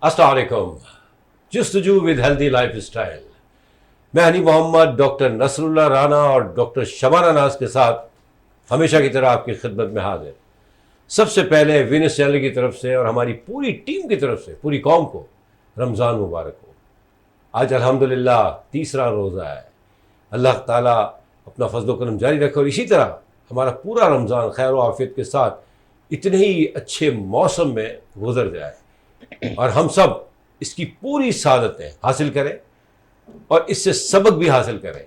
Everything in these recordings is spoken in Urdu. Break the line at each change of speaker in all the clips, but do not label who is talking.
السلام علیکم. جستجو ود ہیلدی لائف اسٹائل. میں حنیف محمد ڈاکٹر نصر اللہ رانا اور ڈاکٹر شبانہ ناز کے ساتھ ہمیشہ کی طرح آپ کی خدمت میں حاضر. سب سے پہلے وینس چینل کی طرف سے اور ہماری پوری ٹیم کی طرف سے پوری قوم کو رمضان مبارک ہو. آج الحمدللہ تیسرا روزہ ہے. اللہ تعالیٰ اپنا فضل و کرم جاری رکھے اور اسی طرح ہمارا پورا رمضان خیر و عافیت کے ساتھ اتنے ہی اچھے موسم میں گزر جائے اور ہم سب اس کی پوری سعادتیں حاصل کریں اور اس سے سبق بھی حاصل کریں.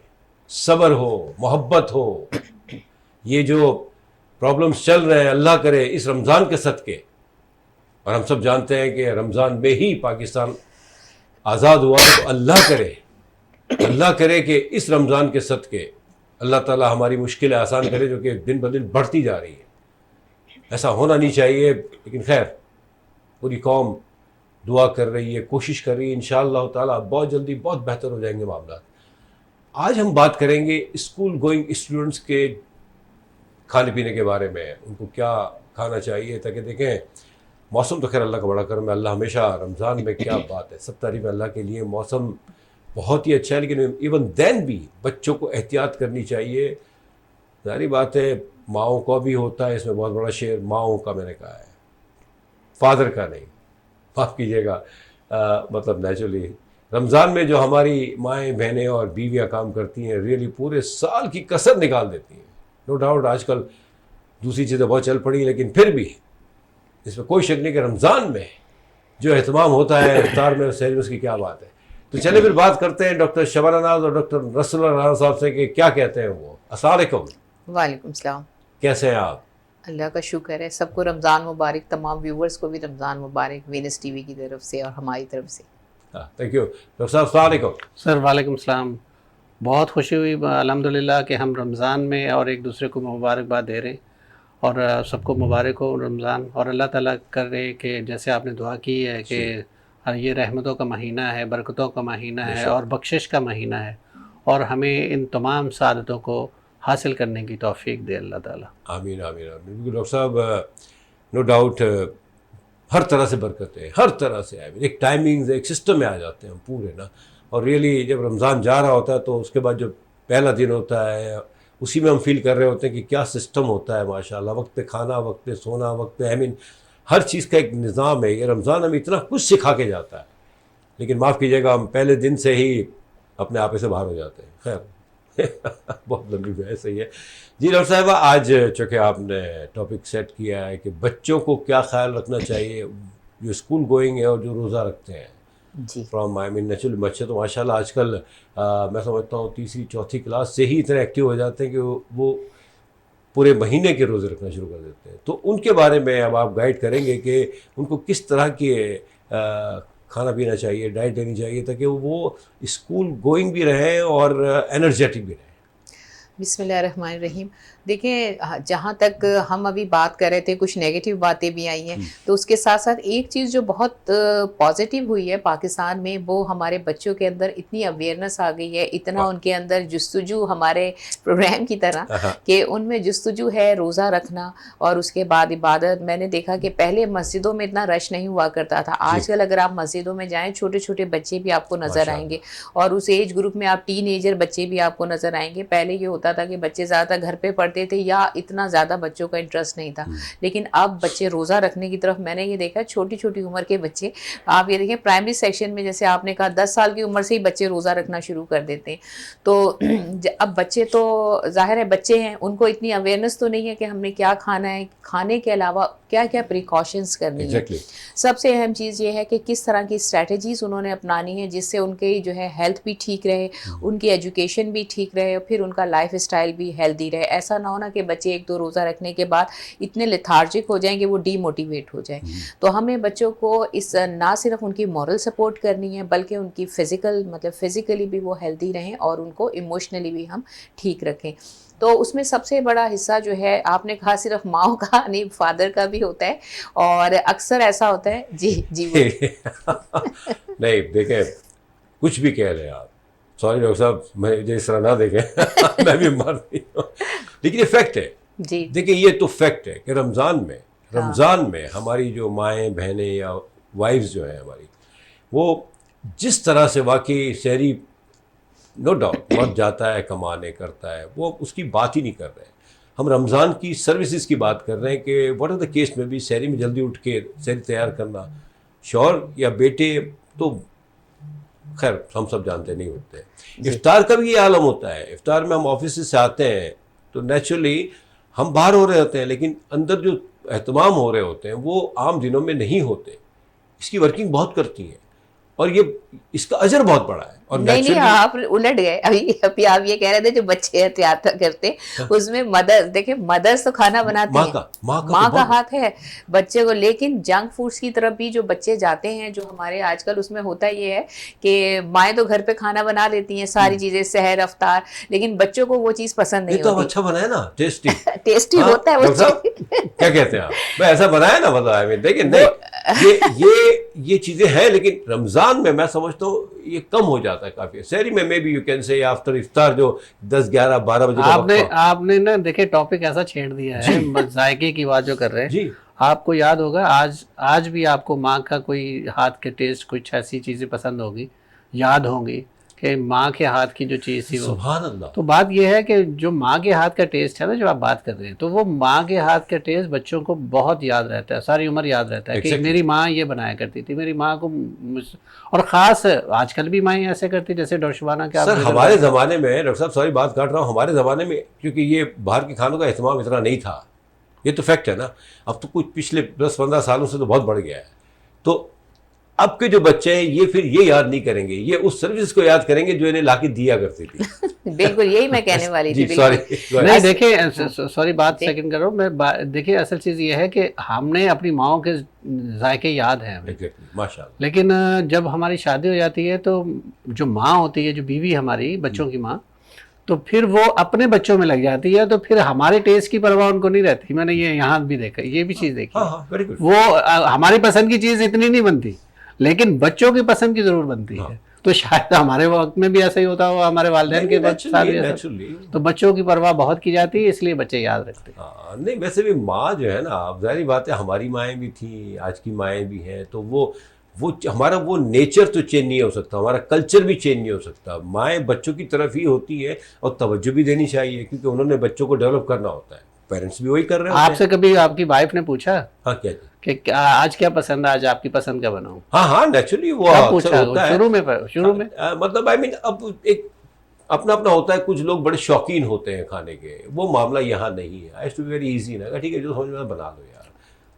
صبر ہو، محبت ہو. یہ جو پرابلمس چل رہے ہیں اللہ کرے اس رمضان کے صدقے، اور ہم سب جانتے ہیں کہ رمضان میں ہی پاکستان آزاد ہوا، تو اللہ کرے کہ اس رمضان کے صدقے اللہ تعالیٰ ہماری مشکلیں آسان کرے جو کہ دن بدن بڑھتی جا رہی ہے. ایسا ہونا نہیں چاہیے، لیکن خیر پوری قوم دعا کر رہی ہے، کوشش کر رہی ہے. انشاءاللہ تعالیٰ بہت جلدی بہت بہتر ہو جائیں گے معاملات. آج ہم بات کریں گے اسکول گوئنگ اسٹوڈنٹس کے کھانے پینے کے بارے میں. ان کو کیا کھانا چاہیے، تاکہ دیکھیں موسم تو خیر اللہ کا بڑا کرم ہے. اللہ ہمیشہ رمضان میں کیا بات ہے، سب تعریف اللہ کے لیے. موسم بہت ہی اچھا ہے، لیکن ایون دین بھی بچوں کو احتیاط کرنی چاہیے. ظاہری بات ہے ماؤں کا بھی ہوتا ہے اس میں بہت بڑا شعر، ماؤں کا میں نے کہا ہے، فادر کا نہیں. معاف کیجیے گا، مطلب نیچرلی رمضان میں جو ہماری مائیں بہنیں اور بیویاں کام کرتی ہیں ریئلی پورے سال کی کسر نکال دیتی ہیں. نو ڈاؤٹ آج کل دوسری چیزیں بہت چل پڑی، لیکن پھر بھی اس میں کوئی شک نہیں کہ رمضان میں جو اہتمام ہوتا ہے افطار میں سحری میں، اس کی کیا بات ہے. تو چلے پھر بات کرتے ہیں ڈاکٹر شبانہ ناز اور ڈاکٹر نصر اللہ رانا صاحب سے کہ کیا کہتے ہیں وہ. السلام علیکم.
وعلیکم السلام.
کیسے ہیں آپ؟
اللہ کا شکر ہے. سب کو رمضان مبارک، تمام ویورز کو بھی رمضان مبارک وینس ٹی وی کی طرف سے اور ہماری طرف سے.
Thank you. ڈاکٹر صاحب السلام علیکم.
سر وعلیکم السلام. بہت خوشی ہوئی الحمدللہ کہ ہم رمضان میں اور ایک دوسرے کو مبارکباد دے رہے ہیں، اور سب کو مبارک ہو رمضان. اور اللہ تعالیٰ کر رہے کہ جیسے آپ نے دعا کی ہے کہ یہ رحمتوں کا مہینہ ہے، برکتوں کا مہینہ ہے اور بخشش کا مہینہ ہے، اور ہمیں ان تمام سعادتوں کو حاصل کرنے کی توفیق دے اللہ تعالیٰ.
آمین آمین آمین. بالکل ڈاکٹر صاحب، نو ڈاؤٹ ہر طرح سے برکتیں، ہر طرح سے آئے ایک ٹائمنگز ایک سسٹم میں آ جاتے ہیں ہم پورے نا. اور ریئلی جب رمضان جا رہا ہوتا ہے تو اس کے بعد جو پہلا دن ہوتا ہے اسی میں ہم فیل کر رہے ہوتے ہیں کہ کیا سسٹم ہوتا ہے ماشاء اللہ. وقت پہ کھانا، وقت پہ سونا، وقت پہ ہر چیز کا ایک نظام ہے. یہ رمضان ہمیں اتنا کچھ سکھا کے جاتا ہے، لیکن معاف کیجیے گا ہم پہلے دن سے ہی اپنے آپے سے باہر ہو جاتے ہیں. خیر بہت لمبی بحث ہے یہ. جی ڈاکٹر صاحبہ، آج چونکہ آپ نے ٹاپک سیٹ کیا ہے کہ بچوں کو کیا خیال رکھنا چاہیے جو اسکول گوئنگ ہے اور جو روزہ رکھتے ہیں.
جی
فرام نیچرلی بچے تو ماشاء اللہ آج کل میں سمجھتا ہوں تیسری چوتھی کلاس سے ہی اتنے ایکٹیو ہو جاتے ہیں کہ وہ پورے مہینے کے روزے رکھنا شروع کر دیتے ہیں. تو ان کے بارے میں اب آپ گائیڈ کریں گے کہ ان کو کس طرح کی کھانا پینا چاہیے، ڈائٹ لینی چاہیے تاکہ وہ اسکول گوئنگ بھی رہیں اور انرجیٹک بھی رہیں.
بسم اللہ الرحمن الرحیم. دیکھیں جہاں تک ہم ابھی بات کر رہے تھے کچھ نیگیٹو باتیں بھی آئی ہیں، تو اس کے ساتھ ساتھ ایک چیز جو بہت پازیٹیو ہوئی ہے پاکستان میں، وہ ہمارے بچوں کے اندر اتنی اویئرنیس آ گئی ہے، اتنا ان کے اندر جستجو ہمارے پروگرام کی طرح کہ ان میں جستجو ہے روزہ رکھنا اور اس کے بعد عبادت. میں نے دیکھا کہ پہلے مسجدوں میں اتنا رش نہیں ہوا کرتا تھا. آج کل اگر آپ مسجدوں میں جائیں چھوٹے چھوٹے بچے بھی آپ کو نظر آئیں گے، اور اس ایج گروپ میں آپ ٹین ایجر بچے بھی آپ کو نظر آئیں گے. پہلے یہ ہوتا تھا کہ بچے زیادہ تر گھر پہ پڑھتے تھے یا اتنا زیادہ بچوں کا انٹرسٹ نہیں تھا، لیکن اب بچے روزہ رکھنے کی طرف میں نے یہ دیکھا چھوٹی چھوٹی عمر کے بچے. آپ یہ دیکھیں پرائمری سیکشن میں جیسے آپ نے کہا 10 سال کی عمر سے ہی بچے روزہ رکھنا شروع کر دیتے ہیں. تو اب بچے تو ظاہر ہے بچے ہیں، ان کو اتنی اویئرنیس تو نہیں ہے کہ ہم نے کیا کھانا ہے، کھانے کے علاوہ کیا کیا پریکاشنز کرنی ہے. سب سے اہم چیز یہ ہے کہ کس طرح کی اسٹریٹجیز انہوں نے اپنانی ہے جس سے ان کی جو ہے ہیلتھ بھی ٹھیک رہے، ان کی ایجوکیشن بھی ٹھیک رہے، اور پھر ان کا لائف اسٹائل بھی ہیلدی رہے. ایسا نہ ہونا کہ بچے ایک دو روزہ رکھنے کے بعد اتنے لیتھارجک ہو جائیں کہ وہ ڈی موٹیویٹ ہو جائیں. تو ہمیں بچوں کو اس نہ صرف ان کی مورل سپورٹ کرنی ہے بلکہ ان کی فزیکلی بھی وہ ہیلدی رہیں اور ان کو ایموشنلی بھی ہم ٹھیک رکھیں. تو اس میں سب سے بڑا حصہ جو ہے آپ نے کہا صرف ماؤں کا نہیں، فادر کا بھی ہوتا ہے، اور اکثر ایسا ہوتا ہے. جی
نہیں دیکھیں کچھ بھی کہہ رہے ہیں آپ، سوری ڈاکٹر صاحب مجھے اس طرح نہ دیکھیں میں بھی مار رہی ہوں، لیکن یہ فیکٹ ہے.
جی
دیکھیں یہ تو فیکٹ ہے کہ رمضان میں ہماری جو مائیں بہنیں یا وائفز جو ہیں ہماری، وہ جس طرح سے واقعی شہری نو ڈاؤٹ مر جاتا ہے کمانے کرتا ہے, وہ اس کی بات ہی نہیں کر رہے. ہم رمضان کی سروسز کی بات کر رہے ہیں کہ واٹ آر دا کیس میں بھی شہری میں جلدی اٹھ کے شہری تیار کرنا, شوہر یا بیٹے تو خیر ہم سب جانتے نہیں ہوتے. افطار کا بھی یہ عالم ہوتا ہے. افطار میں ہم آفس سے آتے ہیں تو نیچرلی ہم باہر ہو رہے ہوتے ہیں, لیکن اندر جو اہتمام ہو رہے ہوتے ہیں وہ عام دنوں میں نہیں ہوتے. اس کی ورکنگ بہت کرتی ہیں اور یہ اس کا اجر بہت بڑا ہے. اور
نہیں آپ الٹ گئے. ابھی آپ یہ کہہ رہے تھے جو بچے احتیاط کرتے اس میں مدر, دیکھیں مدرس تو کھانا بناتے ہیں, ماں کا ہاتھ ہے بچے کو, لیکن جنک فوڈس کی طرف بھی جو بچے جاتے ہیں جو ہمارے آج کل اس میں ہوتا یہ ہے کہ مائیں تو گھر پہ کھانا بنا لیتی ہیں ساری چیزیں سحر افطار, لیکن بچوں کو وہ چیز پسند نہیں ہوتی.
اچھا بنایا نا, ٹیسٹی
ہوتا ہے وہ.
کیا کہتے ہیں آپ, میں ایسا بنایا نا مطلب دیکھیں نہیں یہ چیزیں ہیں, لیکن رمضان میں سمجھتا ہوں یہ کم ہو جاتا ہے کافی. شہری میں بی یو کین سے آفٹر افطار جو 10 11 12 بجے
آپ نے نا دیکھیں ٹاپک ایسا چھیڑ دیا ہے ذائقے کی بات جو کر رہے ہیں.
جی
آپ کو یاد ہوگا آج بھی آپ کو ماں کا کوئی ہاتھ کے ٹیسٹ کچھ ایسی چیزیں پسند ہوگی, یاد ہوں گی کہ ماں کے ہاتھ کی جو چیز تھی وہ.
سبحان اللہ.
تو بات یہ ہے کہ جو ماں کے ہاتھ کا ٹیسٹ ہے نا جو آپ بات کر رہے ہیں, تو وہ ماں کے ہاتھ کا ٹیسٹ بچوں کو بہت یاد رہتا ہے, ساری عمر یاد رہتا ہے کہ میری ماں یہ بنایا کرتی تھی, میری ماں کو. اور خاص آج کل بھی مائیں ایسے کرتی جیسے ڈاکٹر شبانہ کے.
سر ہمارے زمانے میں, ڈاکٹر صاحب سوری بات کاٹ رہا ہوں, ہمارے زمانے میں کیونکہ یہ باہر کے کھانوں کا اہتمام اتنا نہیں تھا, یہ تو فیکٹ ہے نا. اب تو کچھ پچھلے 10-15 سالوں سے تو بہت بڑھ گیا ہے. تو اب کے جو بچے ہیں یہ پھر یہ یاد نہیں کریں گے, یہ اس سروس کو یاد کریں گے جو انہیں لا کے دیا کرتی تھی.
بالکل یہی میں کہنے والی تھی.
نہیں دیکھیں سوری بات سیکنڈ کرو میں, دیکھیں اصل چیز یہ ہے کہ ہم نے اپنی ماؤں کے ذائقے یاد ہیں
ماشاء اللہ,
لیکن جب ہماری شادی ہو جاتی ہے تو جو ماں ہوتی ہے, جو بیوی ہماری بچوں کی ماں, تو پھر وہ اپنے بچوں میں لگ جاتی ہے, تو پھر ہمارے ٹیسٹ کی پرواہ ان کو نہیں رہتی. میں نے یہ یہاں بھی دیکھا, یہ بھی چیز دیکھی. وہ ہماری پسند کی چیز اتنی نہیں بنتی لیکن بچوں کی پسند کی ضرور بنتی ہے. تو شاید ہمارے وقت میں بھی ایسا ہی ہوتا ہو, ہمارے والدین کے وقت تو بچوں کی پرواہ بہت کی جاتی ہے, اس لیے بچے یاد رکھتے ہیں.
نہیں ویسے بھی ماں جو ہے نا, اب ظاہری بات ہے ہماری مائیں بھی تھیں, آج کی مائیں بھی ہیں, تو وہ ہمارا وہ نیچر تو چینج نہیں ہو سکتا, ہمارا کلچر بھی چینج نہیں ہو سکتا. مائیں بچوں کی طرف ہی ہوتی ہے اور توجہ بھی دینی چاہیے کیونکہ انہوں نے بچوں کو ڈیولپ کرنا ہوتا ہے. پیرنٹس بھی وہی کر رہے ہیں.
آپ سے کبھی آپ کی وائف نے پوچھا
ہاں کیا
کہ آج کیا پسند ہے, آج آپ کی پسند کا بناؤں؟
ہاں نیچرلی وہ
پوچھا شروع میں
مطلب اب ایک اپنا ہوتا ہے. کچھ لوگ بڑے شوقین ہوتے ہیں کھانے کے, وہ معاملہ یہاں نہیں ہے. آئی ٹو بی ویری ایزی نا, ٹھیک ہے جو سمجھ میں بنا دو یار.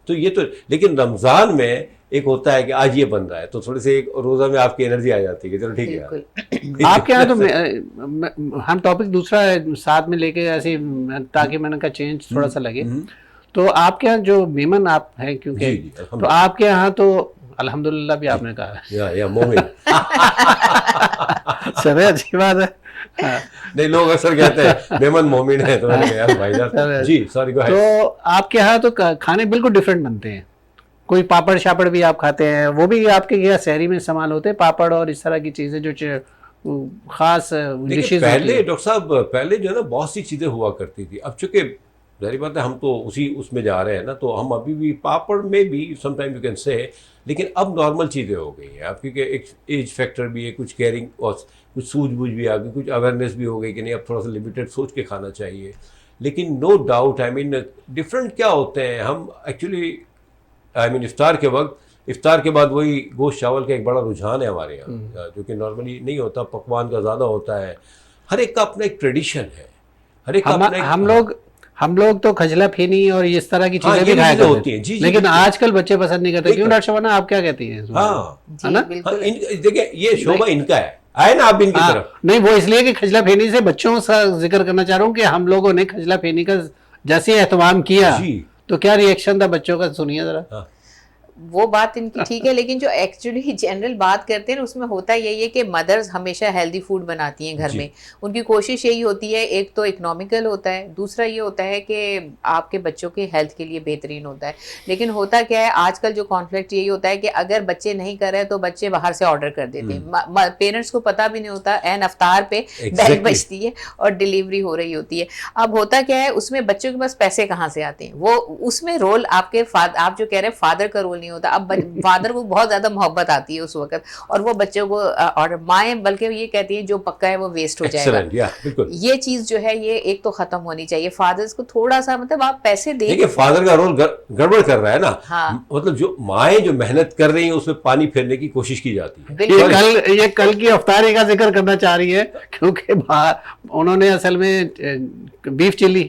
تو یہ تو لیکن رمضان میں ایک ہوتا ہے کہ آج یہ بن رہا ہے تو تھوڑے سے ایک روزہ میں آپ کی انرجی آ جاتی ہے کہ چلو ٹھیک ہے.
آپ کے یہاں تو ہم ٹاپک دوسرا ساتھ میں لے کے ایسے تاکہ میں نے کہا چینج تھوڑا سا لگے. تو آپ کے یہاں جو میمن آپ ہیں کیونکہ تو آپ کے یہاں تو الحمدللہ بھی آپ نے کہا
یا مومن
سب اچھی بات ہے.
نہیں لوگ اکثر کہتے ہیں میمن مومن ہے, تو میں نے کہا یار بھائی جان جی سوری.
تو آپ کے یہاں تو کھانے بالکل ڈفرینٹ بنتے ہیں. کوئی پاپڑ شاپڑ بھی آپ کھاتے ہیں, وہ بھی آپ کے یہاں شہری میں استعمال ہوتے ہیں پاپڑ اور اس طرح کی چیزیں جو خاص ڈشز.
پہلے ڈاکٹر صاحب پہلے جو ہے نا بہت سی چیزیں ہوا کرتی تھی. اب چونکہ ظاہری بات ہے ہم تو اس میں جا رہے ہیں نا, تو ہم ابھی بھی پاپڑ میں بھی سم ٹائم یو کین سے, لیکن اب نارمل چیزیں ہو گئی ہیں اب کیونکہ ایک ایج فیکٹر بھی ہے, کچھ کیئرنگ اور کچھ سوجھ بوجھ بھی آ گئی, کچھ اویئرنیس بھی ہو گئی کہ نہیں اب تھوڑا سا لمیٹڈ سوچ کے کھانا چاہیے. لیکن نو ڈاؤٹ ڈفرینٹ کیا ہوتے ہیں ہم ایکچولی افطار کے وقت, افطار کے بعد وہی گوشت چاول کا ایک بڑا رجحان ہے ہمارے یہاں جو کہ نارملی نہیں ہوتا, پکوان کا زیادہ ہوتا ہے. ہر ایک کا اپنا ایک ٹریڈیشن ہے, ہر ایک کا اپنا.
ہم لوگ تو کھجلا پھینی اور اس طرح کی چیزیں بھی کھایا کرتے ہیں, لیکن آج کل بچے پسند نہیں کرتے. کیوں ڈاکٹر شبانہ آپ کیا کہتی ہیں؟
ہاں دیکھیں یہ شعبہ ان کا ہے, آئے نا آپ ان کی طرف.
نہیں وہ اس لیے کہ کھجلا پھینی سے بچوں کا ذکر کرنا چاہ رہا ہوں کہ ہم لوگوں نے کھجلا پھینی کا جیسے اہتمام کیا تو کیا ری ایکشن تھا بچوں کا, سنیے ذرا.
وہ بات ان کی ٹھیک ہے, لیکن جو ایکچولی جنرل بات کرتے ہیں اس میں ہوتا یہی ہے کہ مدرز ہمیشہ ہیلدی فوڈ بناتی ہیں گھر میں. ان کی کوشش یہی ہوتی ہے, ایک تو اکنامیکل ہوتا ہے, دوسرا یہ ہوتا ہے کہ آپ کے بچوں کے ہیلتھ کے لیے بہترین ہوتا ہے. لیکن ہوتا کیا ہے آج کل جو کانفلکٹ یہی ہوتا ہے کہ اگر بچے نہیں کر رہے تو بچے باہر سے آرڈر کر دیتے ہیں. پیرنٹس کو پتہ بھی نہیں ہوتا, این افطار پہ بیل بجتی ہے اور ڈیلیوری ہو رہی ہوتی ہے. اب ہوتا کیا ہے اس میں بچوں کے پاس پیسے کہاں سے آتے ہیں, وہ اس میں رول آپ جو کہہ رہے ہیں فادر کا رول نہیں ہوتا. اب فادر کو بہت زیادہ محبت آتی ہے اس وقت, اور وہ بچوں کو, اور مائیں بلکہ یہ کہتی ہیں جو پکا ہے وہ ویسٹ ہو جائے گا. یہ چیز جو ہے یہ ایک تو ختم ہونی چاہیے. فادرز کو تھوڑا سا مطلب آپ پیسے دیں,
دیکھیے فادر کا رول گڑبڑ کر رہا ہے نا, مطلب جو مائیں جو محنت کر رہی ہیں اس میں پانی پھیرنے کی کوشش کی جاتی ہے.
یہ کل کی افطاری کا ذکر کرنا چاہ رہی ہے, کیونکہ انہوں نے اصل میں بیف چلی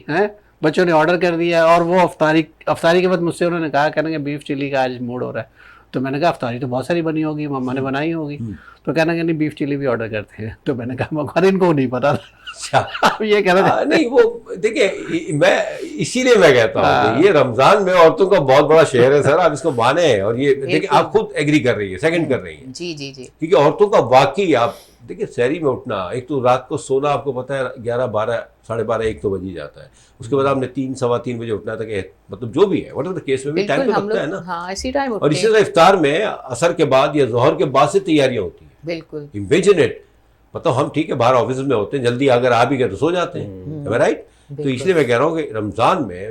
بچوں نے آرڈر کر دیا, اور وہ افطاری کے بعد مجھ سے انہوں نے کہا کہ بیف چلی کا آج موڈ ہو رہا ہے. تو میں نے کہا افطاری تو بہت ساری بنی ہوگی, مما نے بنائی ہوگی. تو کہنا کہ نہیں بیف چلی بھی آرڈر کرتے ہیں. تو میں نے کہا مگر ان کو نہیں پتا تھا. یہ کہہ رہا تھا
نہیں, وہ دیکھیے میں اسی لیے میں کہتا ہوں کہ یہ رمضان میں عورتوں کا بہت بڑا شہر ہے سر, آپ اس کو مانیں. اور یہ دیکھیں آپ خود ایگری کر رہی ہے, سیکنڈ کر رہی ہیں.
جی جی جی,
کیونکہ عورتوں کا واقعی آپ دیکھیں سحری میں اٹھنا, ایک تو رات کو سونا آپ کو پتہ ہے 11, 12, 12:30, 1 تو بج ہی جاتا ہے. اس کے بعد آپ نے 3, 3:15 بجے اٹھنا تھا, کہ مطلب جو بھی ہے واٹ ایور کیس میں بھی ٹائم تو لگتا ہے نا.
ہاں اسی ٹائم.
اور اسی طرح افطار میں عصر کے بعد یا ظہر کے بعد سے تیاریاں ہوتی ہیں.
بالکل
امیجن اٹ, مطلب ہم ٹھیک ہے باہر آفس میں ہوتے ہیں, جلدی اگر آ بھی گئے تو سو جاتے ہیں, رائٹ. تو اس لیے میں کہہ رہا ہوں کہ رمضان میں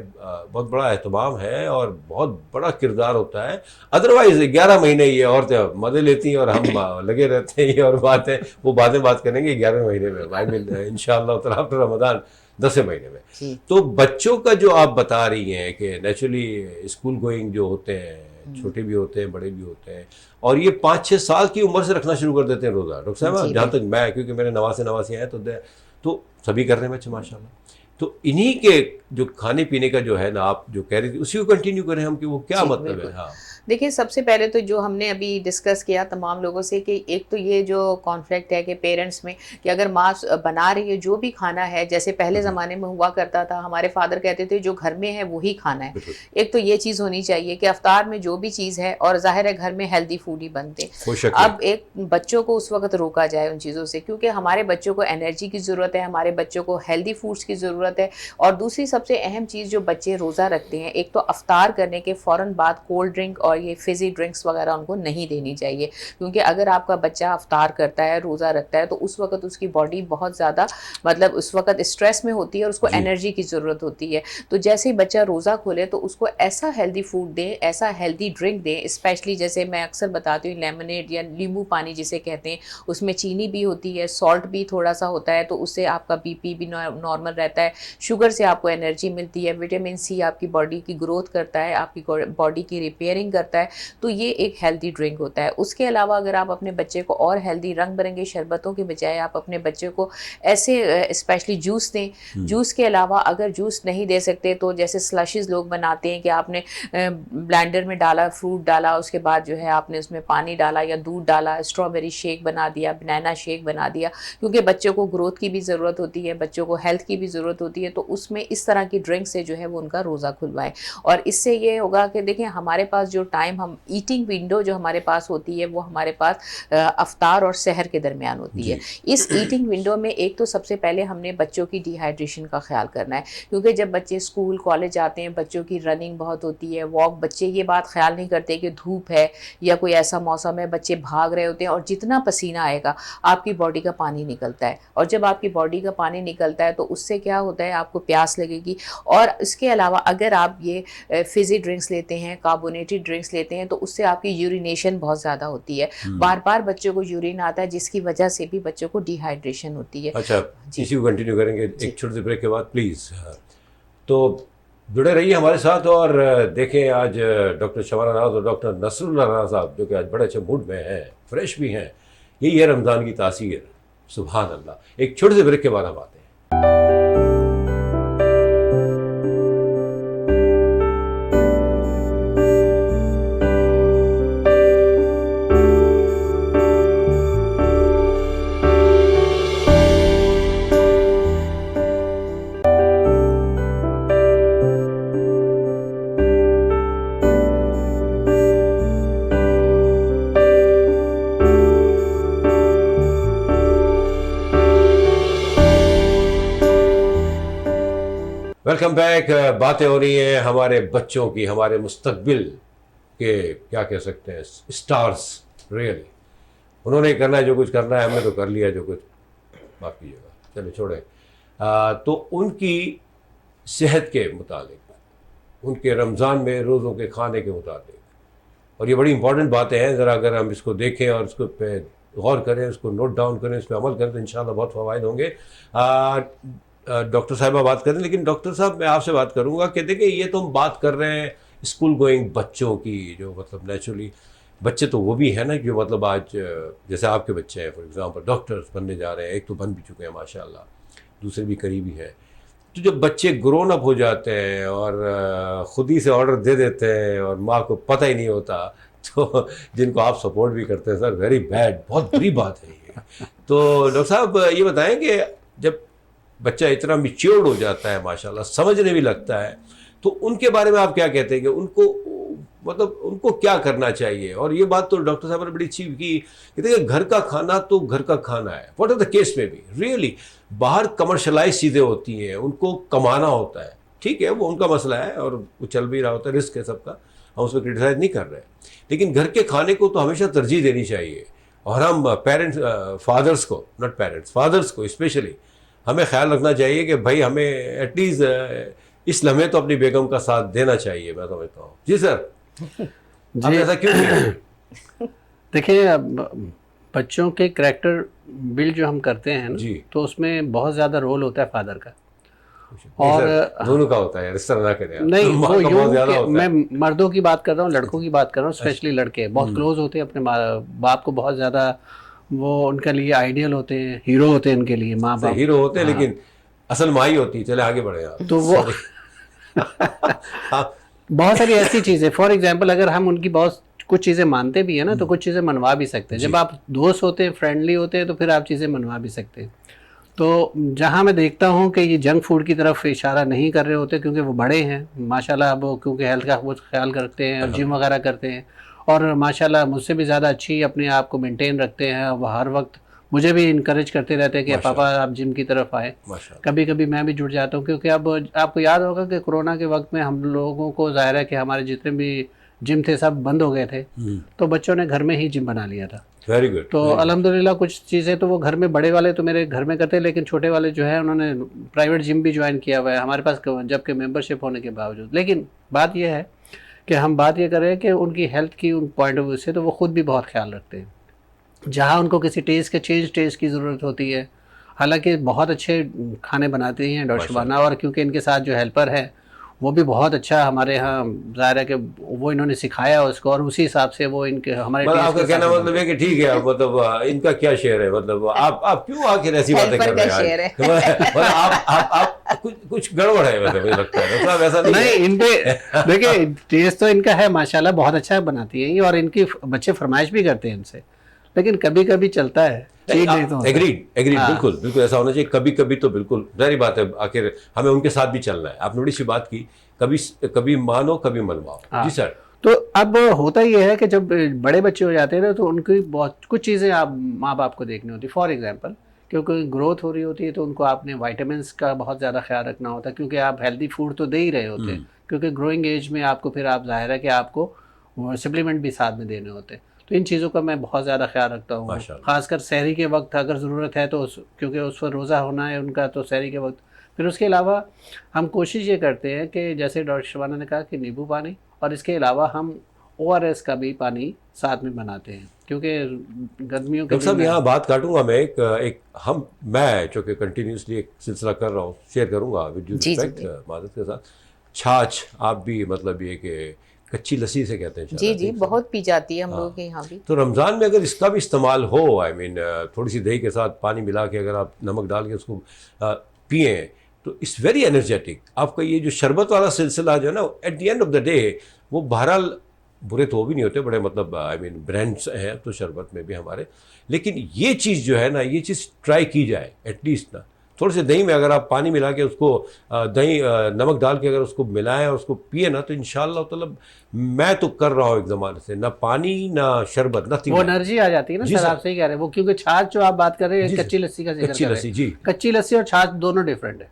بہت بڑا اہتمام ہے اور بہت بڑا کردار ہوتا ہے. ادروائز 11 مہینے یہ عورتیں مزے لیتی ہیں اور ہم لگے رہتے ہیں, اور باتیں وہ بات کریں گے 11 مہینے میں ان شاء اللہ تعالیٰ رمضان 10 مہینے میں. تو بچوں کا جو آپ بتا رہی ہیں کہ نیچرلی اسکول گوئنگ جو ہوتے ہیں, چھوٹے بھی ہوتے ہیں بڑے بھی ہوتے ہیں, اور یہ 5-6 سال کی عمر سے رکھنا شروع کر دیتے ہیں روزہ. ڈاکٹر صاحب جہاں تک میں, کیونکہ میرے نواسی ہیں تو سبھی کر رہے ہیں بچے ماشاء اللہ. تو انہی کے جو کھانے پینے کا جو ہے نا, آپ جو کہہ رہی تھی اسی کو کنٹینیو کریں ہم, کہ وہ کیا مطلب ہے. ہاں
دیکھیں سب سے پہلے تو جو ہم نے ابھی ڈسکس کیا تمام لوگوں سے, کہ ایک تو یہ جو کانفلکٹ ہے کہ پیرنٹس میں, کہ اگر ماں بنا رہی ہے جو بھی کھانا ہے, جیسے پہلے زمانے میں ہوا کرتا تھا, ہمارے فادر کہتے تھے جو گھر میں ہے وہی کھانا ہے. ایک تو یہ چیز ہونی چاہیے کہ افطار میں جو بھی چیز ہے, اور ظاہر ہے گھر میں ہیلدی فوڈ ہی بنتے. اب ایک بچوں کو اس وقت روکا جائے ان چیزوں سے, کیونکہ ہمارے بچوں کو انرجی کی ضرورت ہے, ہمارے بچوں کو ہیلدی فوڈس کی ضرورت ہے. اور دوسری سب سے اہم چیز جو بچے روزہ رکھتے ہیں, ایک تو افطار کرنے کے فوراً بعد کولڈ ڈرنک اور یہ فزی ڈرنکس وغیرہ ان کو نہیں دینی چاہیے. کیونکہ اگر آپ کا بچہ افطار کرتا ہے, روزہ رکھتا ہے, تو اس وقت اس کی باڈی بہت زیادہ مطلب اس وقت اسٹریس میں ہوتی ہے, اور اس کو انرجی کی ضرورت ہوتی ہے. تو جیسے ہی بچہ روزہ کھولے تو اس کو ایسا ہیلدی فوڈ دیں, ایسا ہیلدی ڈرنک دیں, اسپیشلی جیسے میں اکثر بتاتی ہوں لیمنیڈ یا لیمبو پانی جسے کہتے ہیں, اس میں چینی بھی ہوتی ہے, سالٹ بھی تھوڑا سا ہوتا ہے, تو اس سے آپ کا بی پی بھی نارمل رہتا ہے. شوگر سے آپ کو انرجی ملتی ہے, وٹامن سی آپ کی باڈی کی گروتھ کرتا ہے, آپ کی باڈی کی ریپیئرنگ کرتا ہے. تو یہ ایک ہیلدی ڈرنک ہوتا ہے. اس کے علاوہ اگر آپ اپنے بچے کو اور ہیلدی رنگ برنگے شربتوں کے بجائے آپ اپنے بچے کو ایسے اسپیشلی جوس دیں. جوس کے علاوہ اگر جوس نہیں دے سکتے تو جیسے سلشز لوگ بناتے ہیں, کہ آپ نے بلینڈر میں ڈالا, فروٹ ڈالا, اس کے بعد جو ہے آپ نے اس میں پانی ڈالا یا دودھ ڈالا, اسٹرابیری شیک بنا دیا, بنانا شیک بنا دیا. کیونکہ بچوں کو گروتھ کی بھی ضرورت ہوتی ہے, بچوں کو ہیلتھ کی بھی ضرورت ہوتی ہے, تو اس میں اس طرح کی ڈرنک سے جو ہے وہ ان کا روزہ کھلوائیں. اور اس سے یہ ہوگا کہ دیکھیں ہمارے پاس جو ٹائم, ہم ایٹنگ ونڈو جو ہمارے پاس ہوتی ہے وہ ہمارے پاس افطار اور سحر کے درمیان ہوتی ہے. اس ایٹنگ ونڈو میں ایک تو سب سے پہلے ہم نے بچوں کی ڈی ہائیڈریشن کا خیال کرنا ہے, کیونکہ جب بچے اسکول کالج آتے ہیں بچوں کی رننگ بہت ہوتی ہے, واک, بچے یہ بات خیال نہیں کرتے کہ دھوپ ہے یا کوئی ایسا موسم ہے, بچے بھاگ رہے ہوتے ہیں, اور جتنا پسینہ آئے گا آپ کی باڈی کا پانی نکلتا ہے, اور جب آپ کی باڈی کا پانی نکلتا ہے تو اس سے کیا ہوتا ہے, آپ کو پیاس لگے گی. اور اس کے علاوہ اگر آپ یہ فزی ڈرنکس لیتے ہیں, کاربونیٹڈ ڈرنکس لیتے ہیں, تو اس سے آپ کی یورینیشن بہت زیادہ ہوتی ہے, بار بار بچوں کو یورین آتا ہے, جس کی وجہ سے بھی بچوں کو ڈی ہائیڈریشن ہوتی ہے.
اچھا, اسی کو کنٹینیو کریں گے ایک چھوٹے سے بریک کے بعد پلیز. تو جڑے رہیے ہمارے ساتھ, اور دیکھیں آج ڈاکٹر شمانہ ناز اور ڈاکٹر نصراللہ رانا صاحب جو کہ آج بڑے اچھے موڈ میں ہیں, فریش بھی ہیں. یہی ہے رمضان کی تاثیر, سبحان اللہ. ایک چھوٹے سے بریک کے بعد ہم آتے ہیں. Welcome back. باتیں ہو رہی ہیں ہمارے بچوں کی, ہمارے مستقبل کے کیا کہہ سکتے ہیں اسٹارز. ریئلی انہوں نے کرنا ہے جو کچھ کرنا ہے, ہم نے تو کر لیا جو کچھ, معاف کیجیے گا, چلے چھوڑیں. تو ان کی صحت کے متعلق, ان کے رمضان میں روزوں کے کھانے کے متعلق اور یہ بڑی امپورٹنٹ باتیں ہیں، ذرا اگر ہم اس کو دیکھیں اور اس کو پہ غور کریں، اس کو نوٹ ڈاؤن کریں، اس پہ عمل کریں تو انشاءاللہ بہت فوائد ہوں گے. ڈاکٹر صاحبہ بات کریں، لیکن ڈاکٹر صاحب میں آپ سے بات کروں گا کہ دیکھیں یہ تو ہم بات کر رہے ہیں اسکول گوئنگ بچوں کی، جو مطلب نیچرلی بچے تو وہ بھی ہیں نا جو مطلب آج جیسے آپ کے بچے ہیں فار ایگزامپل ڈاکٹرز بننے جا رہے ہیں، ایک تو بن بھی چکے ہیں ماشاءاللہ، دوسرے بھی قریبی ہیں. تو جب بچے گرون اپ ہو جاتے ہیں اور خود ہی سے آرڈر دے دیتے ہیں اور ماں کو پتہ ہی نہیں ہوتا، تو جن کو آپ سپورٹ بھی کرتے ہیں سر، ویری بیڈ، بہت بری بات ہے یہ. تو ڈاکٹر صاحب یہ بتائیں کہ جب بچہ اتنا میچیورڈ ہو جاتا ہے ماشاءاللہ، سمجھنے بھی لگتا ہے، تو ان کے بارے میں آپ کیا کہتے ہیں کہ ان کو مطلب ان کو کیا کرنا چاہیے؟ اور یہ بات تو ڈاکٹر صاحب نے بڑی اچھی کی کہ دیکھیں گھر کا کھانا تو گھر کا کھانا ہے، واٹ آر دا کیس میں بھی ریئلی باہر کمرشلائز چیزیں ہوتی ہیں، ان کو کمانا ہوتا ہے، ٹھیک ہے وہ ان کا مسئلہ ہے اور وہ چل بھی رہا ہوتا ہے، رسک ہے سب کا، ہم اس پہ کرٹیسائز نہیں کر رہے، لیکن گھر کے کھانے کو تو ہمیشہ ترجیح دینی چاہیے. اور ہم پیرنٹس فادرس کو، ناٹ پیرنٹس، فادرس کو اسپیشلی ہمیں خیال رکھنا چاہیے کہ بھائی ہمیں ایٹ لیسٹ اس لمحے تو اپنی بیگم کا ساتھ دینا چاہیے، میں سمجھتا ہوں. جی سر، آپ
جی
ایسا کیوں کیا؟
دیکھیں بچوں کے کریکٹر بلڈ جو ہم کرتے ہیں نا،
جی.
تو اس میں بہت زیادہ رول ہوتا ہے فادر کا.
اور
اور
دونوں کا ہوتا ہے یار، اس طرح نہ کریں آپ.
نہیں،
ماں
وہ
کا
یوں
بہت زیادہ
کہ
ہوتا ہے.
میں مردوں کی بات کر رہا ہوں، لڑکوں کی بات کر رہا ہوں، اسپیشلی لڑکے بہت کلوز ہوتے ہیں اپنے باپ کو، بہت زیادہ وہ ان کے لیے آئیڈیل ہوتے ہیں، ہیرو ہوتے ہیں ان کے لیے ماں باپ.
ہیرو ہوتے ہیں لیکن اصل ماں ہی ہوتی ہے. چلے آگے بڑھیں آپ.
تو وہ بہت ساری ایسی چیزیں، فار ایگزامپل اگر ہم ان کی بہت کچھ چیزیں مانتے بھی ہیں نا تو کچھ چیزیں منوا بھی سکتے ہیں. جب آپ دوست ہوتے ہیں، فرینڈلی ہوتے ہیں، تو پھر آپ چیزیں منوا بھی سکتے ہیں. تو جہاں میں دیکھتا ہوں کہ یہ جنک فوڈ کی طرف اشارہ نہیں کر رہے ہوتے کیونکہ وہ بڑے ہیں ماشاءاللہ، اب کیونکہ ہیلتھ کا وہ خیال رکھتے ہیں، جم وغیرہ کرتے ہیں، اور ماشاءاللہ مجھ سے بھی زیادہ اچھی اپنے آپ کو مینٹین رکھتے ہیں. وہ ہر وقت مجھے بھی انکریج کرتے رہتے ہیں کہ پاپا آپ جم کی طرف آئے. کبھی کبھی میں بھی جڑ جاتا ہوں کیونکہ اب آپ کو یاد ہوگا کہ کورونا کے وقت میں ہم لوگوں کو ظاہر ہے کہ ہمارے جتنے بھی جم تھے سب بند ہو گئے تھے، تو بچوں نے گھر میں ہی جم بنا لیا تھا.
Very good.
تو الحمدللہ کچھ چیزیں تو وہ گھر میں، بڑے والے تو میرے گھر میں کرتے ہیں، لیکن چھوٹے والے جو ہے انہوں نے پرائیویٹ جم بھی جوائن کیا ہوا ہے ہمارے پاس، جبکہ ممبرشپ ہونے کے باوجود. لیکن بات یہ ہے کہ ہم بات یہ کر رہے ہیں کہ ان کی ہیلتھ کی ان پوائنٹ آف ویو سے تو وہ خود بھی بہت خیال رکھتے ہیں. جہاں ان کو کسی ٹیسٹ کی ضرورت ہوتی ہے، حالانکہ بہت اچھے کھانے بناتے ہیں ڈاکٹر شبانہ، اور کیونکہ ان کے ساتھ جو ہیلپر ہے وہ بھی بہت اچھا ہمارے ہاں، ظاہر ہے کہ وہ انہوں نے سکھایا اس کو، اور اسی حساب سے وہ ان کے ہمارے
آپ کا کہنا مطلب ہے کہ ٹھیک ہے، مطلب ان کا کیا شیئر ہے، مطلب آپ کیوں آخر ایسی باتیں کر رہے ہیں؟ آپ کچھ گڑبڑ ہے مطلب مجھے لگتا ہے. مطلب ایسا
نہیں، ان پہ دیکھیں ٹیسٹ تو ان کا ہے ماشاءاللہ، بہت اچھا بناتی ہیں اور ان کی بچے فرمائش بھی کرتے ہیں ان سے، لیکن کبھی کبھی چلتا ہے.
ایگریڈ بالکل بالکل ایسا ہونا چاہیے. کبھی کبھی تو بالکل ظاہری بات ہے، آخر ہمیں ان کے ساتھ بھی چلنا ہے. آپ نے بڑی سی بات کی، کبھی مانو کبھی منواؤ. جی سر.
تو اب ہوتا یہ ہے کہ جب بڑے بچے ہو جاتے ہیں نا تو ان کی بہت کچھ چیزیں آپ ماں باپ کو دیکھنی ہوتی. فار ایگزامپل کیونکہ گروتھ ہو رہی ہوتی ہے تو ان کو آپ نے وائٹامنس کا بہت زیادہ خیال رکھنا ہوتا ہے، کیونکہ آپ ہیلدی فوڈ تو دے ہی رہے ہوتے ہیں، کیونکہ گروئنگ ایج میں آپ کو پھر آپ ظاہر ہے کہ آپ کو سپلیمنٹ بھی ساتھ میں دینے ہوتے ہیں. تو ان چیزوں کا میں بہت زیادہ خیال رکھتا ہوں، خاص کر سحری کے وقت اگر ضرورت ہے تو کیونکہ اس پر روزہ ہونا ہے ان کا، تو سحری کے وقت. پھر اس کے علاوہ ہم کوشش یہ کرتے ہیں کہ جیسے ڈاکٹر شبانہ نے کہا کہ نیبو پانی، اور اس کے علاوہ ہم ORS کا بھی پانی ساتھ میں بناتے ہیں، کیونکہ گرمیوں کے
ڈاکٹر صاحب یہاں بات کاٹوں گا میں میں چونکہ کنٹینیوسلی ایک سلسلہ کر رہا ہوں، شیئر کروں گا ود ڈیو ریسپیکٹ معذرت کے ساتھ. چھاچھ آپ بھی مطلب یہ کہ کچی لسی سے کہتے ہیں،
جی بہت پی جاتی ہے ہم لوگ کے یہاں بھی. تو
رمضان میں اگر اس کا بھی استعمال ہو، آئی مین تھوڑی سی دہی کے ساتھ پانی ملا کے اگر آپ نمک ڈال کے اس کو پئیں تو اٹس ویری انرجیٹک. آپ کا یہ جو شربت والا سلسلہ جو ہے نا، at the end of the day وہ بہرحال برے تو وہ بھی نہیں ہوتے، بڑے مطلب آئی مین برانڈس ہیں تو شربت میں بھی ہمارے، لیکن یہ چیز جو ہے نا، یہ چیز ٹرائی کی جائے ایٹ لیسٹ نا. تھوڑے سے دہی میں اگر آپ پانی ملا کے اس کو دہی نمک ڈال کے اگر اس کو ملائیں اور اس کو پیے نا، تو انشاءاللہ تعالی میں تو کر رہا ہوں ایک زمانے سے، نہ پانی نہ شربت نہ
وہ انرجی آ جاتی ہے نا. سر آپ صحیح کہہ رہے ہیں، وہ کیونکہ چھاچھ جو آپ بات کر رہے ہیں کچی لسی کا ذکر کر رہے ہیں، کچی لسی اور چھاچھ دونوں ڈفرینٹ ہے.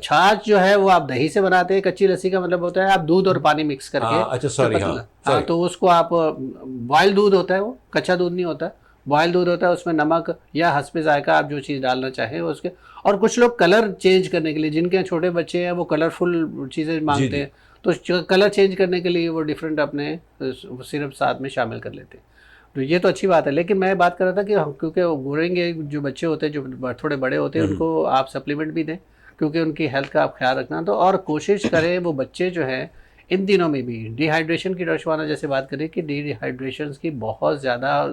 چھاچھ جو ہے وہ آپ دہی سے بناتے ہیں، کچی لسی کا مطلب ہوتا ہے آپ دودھ اور پانی مکس کر کے، تو اس کو آپ بوائل دودھ ہوتا ہے، وہ کچا دودھ نہیں ہوتا، بوائل دودھ ہوتا ہے، اس میں نمک یا حسب ذائقہ آپ جو چیز ڈالنا چاہیں اس کے. اور کچھ لوگ کلر چینج کرنے کے لیے، جن کے چھوٹے بچے ہیں وہ کلرفل چیزیں مانگتے ہیں، تو کلر چینج کرنے کے لیے وہ ڈفرینٹ اپنے سرپ ساتھ میں شامل کر لیتے ہیں. تو یہ تو اچھی بات ہے. لیکن میں بات کر رہا تھا کہ ہم کیونکہ گورنگ جو بچے ہوتے ہیں جو تھوڑے بڑے ہوتے ہیں ان کو آپ سپلیمنٹ بھی دیں کیونکہ ان کی ہیلتھ کا آپ خیال رکھنا. تو اور کوشش کریں وہ بچے جو ہیں ان دنوں میں بھی ڈی ہائیڈریشن کی ڈاکٹر شبانہ جیسے بات کریں کہ ڈی ہائیڈریشن کی بہت زیادہ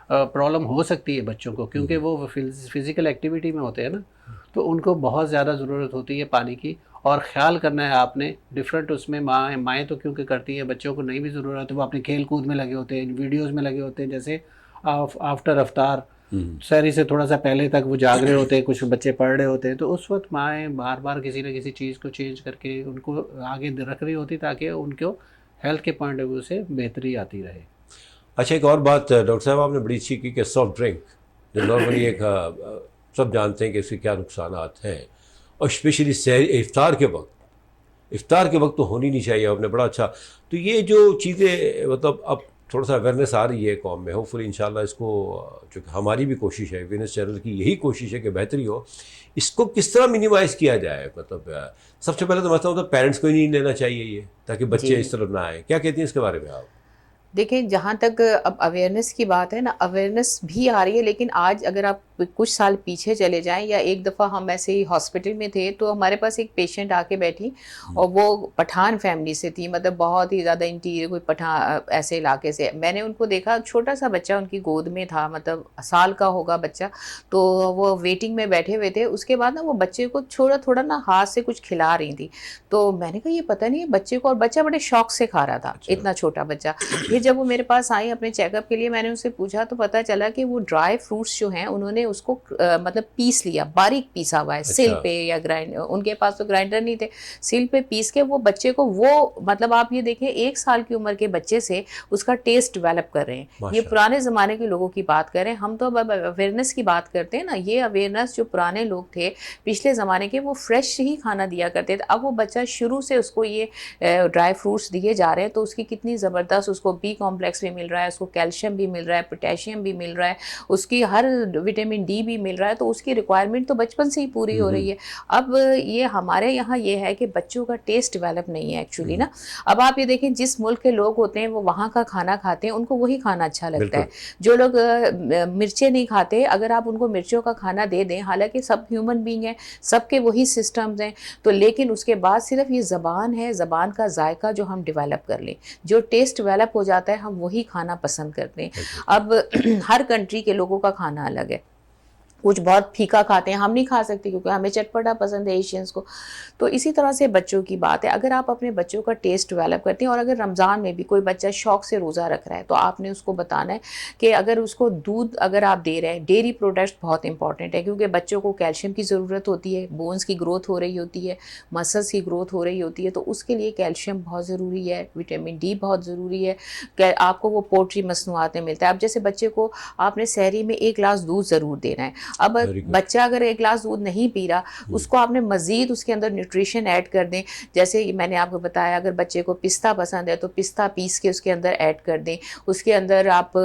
پرابلم ہو سکتی ہے بچوں کو کیونکہ وہ فزیکل ایکٹیویٹی میں ہوتے ہیں نا, تو ان کو بہت زیادہ ضرورت ہوتی ہے پانی کی. اور خیال کرنا ہے آپ نے ڈفرینٹ اس میں مائیں تو کیونکہ کرتی ہیں, بچوں کو نہیں بھی ضرورت ہے, وہ اپنے کھیل کود میں لگے ہوتے ہیں, ویڈیوز میں لگے ہوتے ہیں. جیسے آفٹر افطار سحری سے تھوڑا سا پہلے تک وہ جاگ رہے ہوتے ہیں, کچھ بچے پڑھ رہے ہوتے ہیں, تو اس وقت مائیں بار بار کسی نہ کسی چیز کو چینج کر کے ان کو آگے رکھ رہی ہوتی تاکہ ان کو ہیلتھ کے پوائنٹ آف ویو سے بہتری آتی رہے.
اچھا ایک اور بات ڈاکٹر صاحب آپ نے بڑی اچھی کی کہ سافٹ ڈرنک جو نارملی ایک سب جانتے ہیں کہ اس کے کیا نقصانات ہیں, اور اسپیشلی افطار کے وقت تو ہونی نہیں چاہیے. آپ نے بڑا اچھا, تو یہ جو چیزیں مطلب اب تھوڑا سا اویئرنیس آ رہی ہے قوم میں, ہوپ فلی انشاءاللہ اس کو, چونکہ ہماری بھی کوشش ہے, وینس چینل کی یہی کوشش ہے کہ بہتری ہو, اس کو کس طرح منیمائز کیا جائے. مطلب سب سے پہلے تو مسئلہ ہوتا ہے پیرنٹس کو ہی نہیں لینا چاہیے یہ, تاکہ بچے اس طرف نہ آئیں. کیا کہتی ہیں اس کے بارے میں آپ؟
دیکھیں جہاں تک اب اویئرنیس کی بات ہے نا, اویئرنیس بھی آ رہی ہے, لیکن آج اگر آپ کچھ سال پیچھے چلے جائیں, یا ایک دفعہ ہم ایسے ہی ہاسپٹل میں تھے تو ہمارے پاس ایک پیشنٹ آ کے بیٹھی اور وہ پٹھان فیملی سے تھی, مطلب بہت ہی زیادہ انٹیریئر کوئی پٹھان ایسے علاقے سے. میں نے ان کو دیکھا, چھوٹا سا بچہ ان کی گود میں تھا, مطلب سال کا ہوگا بچہ, تو وہ ویٹنگ میں بیٹھے ہوئے تھے. اس کے بعد نا وہ بچے کو تھوڑا نا ہاتھ سے کچھ کھلا رہی تھی, تو میں نے کہا یہ پتہ نہیں ہے بچے کو, اور بچہ بڑے شوق سے کھا رہا تھا, اتنا چھوٹا بچہ. پھر جب وہ میرے پاس آئی اپنے چیک اپ کے لیے, میں نے ان سے پوچھا تو پتہ چلا کہ وہ ڈرائی فروٹس جو ہیں انہوں نے اس کو مطلب پیس لیا, باریک پیسا ہوا ہے سل پہ, یا گرائنڈر, ان کے پاس تو گرائنڈر نہیں تھے, سل پہ پیس کے وہ بچے کو, وہ مطلب آپ یہ دیکھیں 1 سال کی عمر کے بچے سے اس کا ٹیسٹ ڈیولپ کر رہے ہیں. یہ پرانے زمانے کے لوگوں کی بات کر رہے ہیں, ہم تو اب اویئرنیس کی بات کرتے ہیں نا. یہ اویئرنیس جو پرانے لوگ تھے پچھلے زمانے کے, وہ فریش ہی کھانا دیا کرتے تھے. اب وہ بچہ شروع سے اس کو یہ ڈرائی فروٹس دیے جا رہے ہیں, تو اس کی کتنی زبردست, اس کو بی کمپلیکس بھی مل رہا ہے, اس کو کیلشیم بھی مل رہا ہے, پوٹیشیم بھی مل رہا ہے, اس کی ہر وٹامن ڈی بھی مل رہا ہے, تو اس کی ریکوائرمنٹ تو بچپن سے ہی پوری ہو رہی ہے. اب یہ ہمارے یہاں یہ ہے کہ بچوں کا ٹیسٹ ڈیولپ نہیں ہے ایکچولی نا. اب آپ یہ دیکھیں جس ملک کے لوگ ہوتے ہیں وہ وہاں کا کھانا کھاتے ہیں, ان کو وہی کھانا اچھا لگتا ہے. جو لوگ مرچیں نہیں کھاتے, اگر آپ ان کو مرچوں کا کھانا دے دیں, حالانکہ سب ہیومن بینگ ہیں, سب کے وہی سسٹمز ہیں, تو لیکن اس کے بعد صرف یہ زبان ہے, زبان کا ذائقہ جو ہم ڈیولپ کر لیں, جو ٹیسٹ ڈیولپ ہو جاتا ہے, ہم وہی کھانا پسند کرتے ہیں. اب ہر کنٹری کے لوگوں کا کھانا الگ ہے, کچھ بہت پھیکا کھاتے ہیں, ہم نہیں کھا سکتے کیونکہ ہمیں چٹپٹا پسند ہے ایشینز کو. تو اسی طرح سے بچوں کی بات ہے, اگر آپ اپنے بچوں کا ٹیسٹ ڈیولپ کرتے ہیں, اور اگر رمضان میں بھی کوئی بچہ شوق سے روزہ رکھ رہا ہے, تو آپ نے اس کو بتانا ہے کہ اگر اس کو دودھ اگر آپ دے رہے ہیں, ڈیری پروڈکٹس بہت امپورٹنٹ ہے, کیونکہ بچوں کو کیلشیم کی ضرورت ہوتی ہے, بونز کی گروتھ ہو رہی ہوتی ہے, مسلس کی گروتھ ہو رہی ہوتی ہے, تو اس کے لیے کیلشیم بہت ضروری ہے, وٹامن ڈی بہت ضروری ہے کہ آپ کو وہ پوٹری مصنوعات میں ملتا ہے. اب جیسے بچے کو آپ نے سحری میں 1 گلاس دودھ ضرور دینا ہے. اب بچہ اگر 1 گلاس دودھ نہیں پی رہا, اس کو آپ نے مزید اس کے اندر نیوٹریشن ایڈ کر دیں. جیسے میں نے آپ کو بتایا, اگر بچے کو پستہ پسند ہے تو پستہ پیس کے اس کے اندر ایڈ کر دیں, اس کے اندر آپ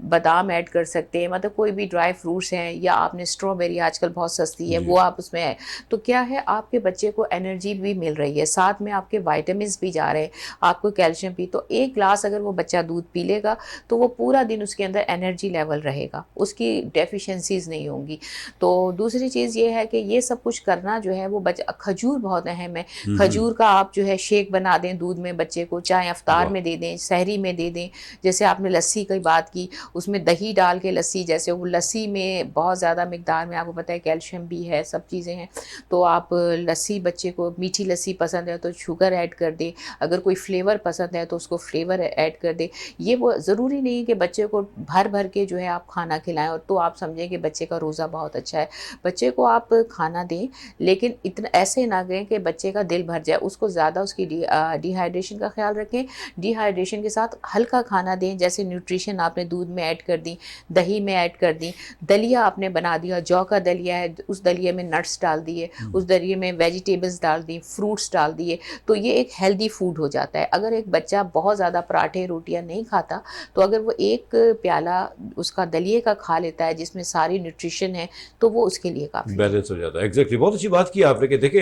بادام ایڈ کر سکتے ہیں, مطلب کوئی بھی ڈرائی فروٹس ہیں, یا آپ نے اسٹرابیری آج کل بہت سستی ہے وہ آپ اس میں, تو کیا ہے آپ کے بچے کو انرجی بھی مل رہی ہے, ساتھ میں آپ کے وائٹامنس بھی جا رہے ہیں, آپ کو کیلشیم بھی. تو 1 گلاس اگر وہ بچہ دودھ پی لے گا تو وہ پورا دن اس کے اندر انرجی لیول رہے گا, اس کی ڈیفیشنسیز نہیں ہوں گی. تو دوسری چیز یہ ہے کہ یہ سب کچھ کرنا جو ہے وہ کھجور بہت اہم ہے. کھجور کا آپ جو ہے شیک بنا دیں دودھ میں بچے کو, چاہے افطار میں دے دیں, سحری میں دے دیں. جیسے آپ نے لسی کی بات کی, اس میں دہی ڈال کے لسی, جیسے وہ لسی میں بہت زیادہ مقدار میں آپ کو پتہ ہے کیلشیم بھی ہے, سب چیزیں ہیں, تو آپ لسی بچے کو, میٹھی لسی پسند ہے تو شوگر ایڈ کر دیں, اگر کوئی فلیور پسند ہے تو اس کو فلیور ایڈ کر دیں. یہ وہ ضروری نہیں کہ بچے کو بھر بھر کے جو ہے آپ کھانا کھلائیں اور تو آپ سمجھیں کہ بچے کا روزہ بہت اچھا ہے. بچے کو آپ کھانا دیں, لیکن اتنا ایسے نہ کریں کہ بچے کا دل بھر جائے. اس کو زیادہ اس کی ڈی ہائیڈریشن کا خیال رکھیں. ڈی ہائیڈریشن کے ساتھ ہلکا کھانا دیں, جیسے نیوٹریشن آپ نے دودھ میں ایڈ کر دی, دہی میں ایڈ کر دی, دلیا آپ نے بنا دیا, جو کا دلیا ہے اس دلیے میں نٹس ڈال دیے, اس دلیے میں ویجیٹیبلز ڈال دی, فروٹس ڈال دیے, تو یہ ایک ہیلدی فوڈ ہو جاتا ہے. اگر ایک بچہ بہت زیادہ پراٹھے روٹیاں نہیں کھاتا, تو اگر وہ 1 پیالہ اس کا دلیے کا کھا لیتا ہے جس میں ساری نیوٹریشن ہے, تو وہ اس کے لیے کافی
بیلنس ہو جاتا ہے. ایگزیکٹلی, بہت اچھی بات کی آپ نے کہ دیکھیں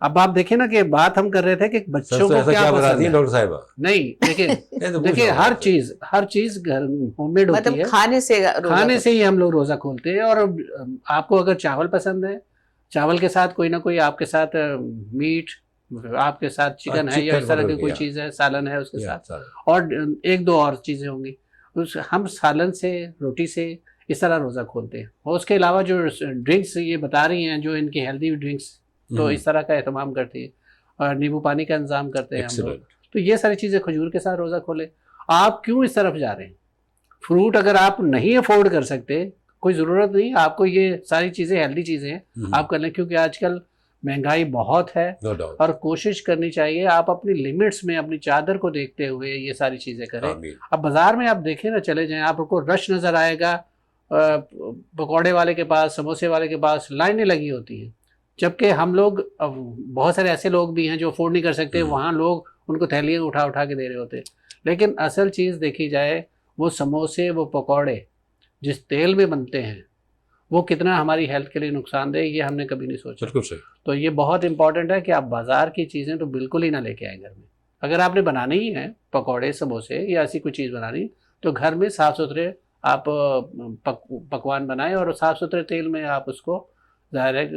اب آپ دیکھیں نا کہ بات ہم کر رہے تھے کہ بچوں کو
ایسا
کیا
کیا
پسند
بتاتی ہیں
ہے.
ڈاکٹر صاحبہ؟
نہیں دیکھیں
یہ تو
دیکھیں ہر چیز گھر ہوم میڈ ہوتی
مطلب
ہے.
کھانے سے
ہی ہم لوگ روزہ کھولتے ہیں. اور آپ کو اگر چاول پسند ہے، چاول کے ساتھ کوئی نہ کوئی آپ کے ساتھ میٹ، آپ کے ساتھ چکن ہے یا اس طرح کی کوئی چیز ہے، سالن ہے اس کے ساتھ، اور ایک دو اور چیزیں ہوں گی. ہم سالن سے، روٹی سے اس طرح روزہ کھولتے ہیں. اور اس کے علاوہ جو ڈرنکس یہ بتا رہی ہیں، جو ان کی ہیلدی ڈرنکس، تو اس طرح کا اہتمام کرتی ہے. اور نیبو پانی کا انتظام کرتے ہیں ہم لوگ. تو یہ ساری چیزیں کھجور کے ساتھ روزہ کھولے. آپ کیوں اس طرف جا رہے ہیں؟ فروٹ اگر آپ نہیں افورڈ کر سکتے، کوئی ضرورت نہیں آپ کو، یہ ساری چیزیں ہیلدی چیزیں ہیں آپ کر لیں. کیونکہ آج کل مہنگائی بہت ہے، اور کوشش کرنی چاہیے آپ اپنی لمٹس میں، اپنی چادر کو دیکھتے ہوئے یہ ساری چیزیں کریں. اب بازار میں آپ دیکھیں نا، چلے جائیں، آپ کو رش نظر آئے گا. پکوڑے والے کے پاس، سموسے والے کے پاس لائنیں لگی ہوتی ہیں. جبکہ ہم لوگ، بہت سارے ایسے لوگ بھی ہیں جو افورڈ نہیں کر سکتے، وہاں لوگ ان کو تھیلیاں اٹھا کے دے رہے ہوتے. لیکن اصل چیز دیکھی جائے، وہ سموسے، وہ پکوڑے جس تیل میں بنتے ہیں، وہ کتنا ہماری ہیلتھ کے لیے نقصان دہ، یہ ہم نے کبھی نہیں سوچا.
بالکل صحیح.
تو یہ بہت امپورٹنٹ ہے کہ آپ بازار کی چیزیں تو بالکل ہی نہ لے کے آئیں گھر میں. اگر آپ نے بنانی ہی ہے پکوڑے، سموسے یا ایسی کوئی چیز بنانی، تو گھر میں صاف ستھرے آپ پکوان بنائیں، اور صاف ستھرے تیل میں آپ اس کو ظاہر ہے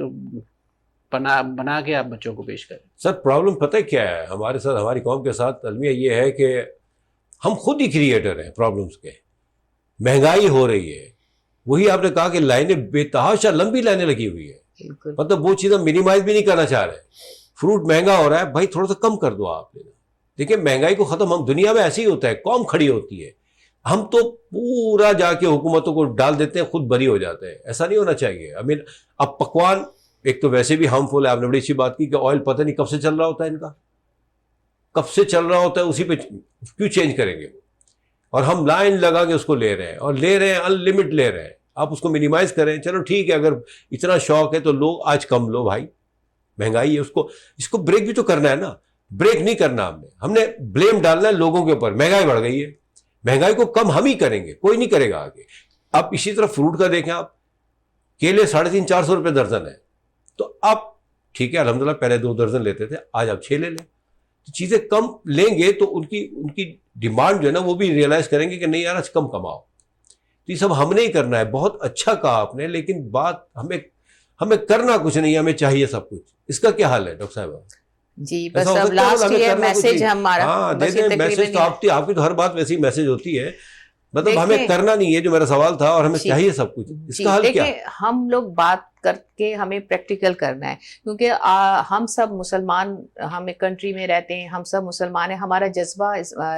بنا کے آپ بچوں کو پیش کریں.
سر پرابلم پتہ کیا ہے ہمارے ساتھ، ہماری قوم کے ساتھ؟ المیہ یہ ہے کہ ہم خود ہی کریٹر ہیں پرابلمس کے. مہنگائی ہو رہی ہے، وہی آپ نے کہا کہ لائنیں بے تحاشا لمبی لائنیں لگی ہوئی ہے. مطلب وہ چیز ہم منیمائز بھی نہیں کرنا چاہ رہے. فروٹ مہنگا ہو رہا ہے، بھائی تھوڑا سا کم کر دو آپ نے. دیکھیں مہنگائی کو ختم، ہم دنیا میں ایسے ہی ہوتا ہے، قوم کھڑی ہوتی ہے، ہم تو پورا جا کے حکومتوں کو ڈال دیتے ہیں، خود بری ہو جاتے ہیں. ایسا نہیں ہونا چاہیے. اب پکوان ایک تو ویسے بھی ہارمفل ہے. آپ نے بڑی اچھی بات کی کہ آئل پتہ نہیں کب سے چل رہا ہوتا ہے، ان کا کب سے چل رہا ہوتا ہے، اسی پہ کیوں چینج کریں گے؟ اور ہم لائن لگا کے اس کو لے رہے ہیں، اور لے رہے ہیں ان لمٹ لے رہے ہیں. آپ اس کو منیمائز کریں. چلو ٹھیک ہے، اگر اتنا شوق ہے تو لو آج کم لو بھائی. مہنگائی ہے، اس کو بریک بھی تو کرنا ہے نا. بریک نہیں کرنا ہم نے بلیم ڈالنا ہے لوگوں کے اوپر. مہنگائی بڑھ گئی ہے، مہنگائی کو کم ہم ہی کریں گے، کوئی نہیں کرے گا آگے. اب اسی طرح فروٹ کا دیکھیں آپ، کیلے 350-400 روپے درجن ہے. تو آپ ٹھیک ہے الحمدللہ پہلے 2 درجن لیتے تھے، آج آپ 6 لے لیں. چیزیں کم لیں گے تو ان کی ڈیمانڈ جو ہے نا وہ بھی ریئلائز کریں گے کہ نہیں یار آج کم کماؤ. تو یہ سب ہم نے ہی کرنا ہے. بہت اچھا کہا آپ نے، لیکن بات ہمیں کرنا کچھ نہیں، ہمیں چاہیے سب کچھ. اس کا کیا حال ہے ڈاکٹر صاحبہ؟
جی بس اب لاسٹ ایئر میسج ہمارا،
ہاں دے دیں میسج. تو آپ کی تو ہر بات ویسی میسج ہوتی ہے. مطلب ہمیں کرنا نہیں ہے جو میرا سوال تھا، اور ہمیں چاہیے سب کچھ. اس کا حل کیا؟
دیکھیں ہم لوگ بات کر کے ہمیں پریکٹیکل کرنا ہے. کیونکہ ہم سب مسلمان، ہم ایک کنٹری میں رہتے ہیں، ہم سب مسلمان ہیں. ہمارا جذبہ